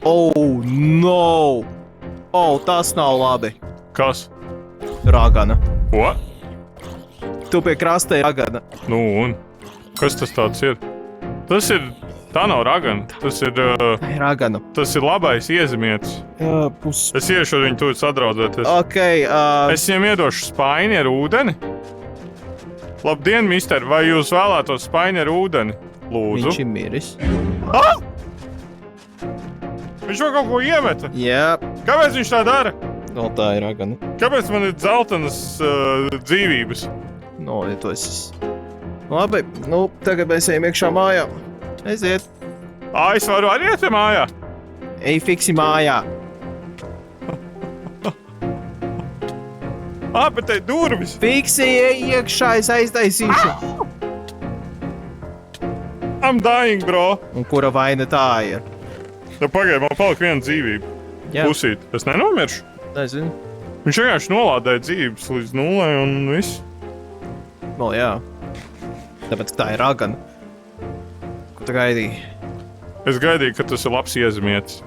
Oh, no! Oh, tas nav labi. Kas? Ragana. Ko? Tu pie krasta ir ragana. Nu un? Kas tas tāds ir? Tā nav ragana. Tas ir labais iezimietis. Es iešu ar viņu tūlīt sadraudzēties. Ok, Es viņam iedošu spaini ar ūdeni. Labdien, mister, vai jūs vēlētos spaini ar ūdeni? Lūdzu. viņš ir miris. Viņš vēl kaut ko iemeta. Jā, Kāpēc viņš tā dara? no tā ir ragana. Kāpēc man ir dzeltenas dzīvības? No, ja tu esi... Labi, nu, tagad mēs ejam iekšā mājā. Aiziet. Es varu arī iet mājā. Ej, fiksi mājā. Bet te ir durvis. Fiksi, ej iekšā, es aiztaisīšu. I'm dying, bro. Un kura vaina tā ir? Pagaid, man palika viena dzīvība. Jā. Pusīt. Es nenomiršu. Nezinu. Viņš vienkārši nolādēja dzīvības līdz nulē un viss. Vēl jā. Tāpēc tā ir ragana. Ko tu gaidīji? Es gaidīju, ka tas ir labs iezimietis.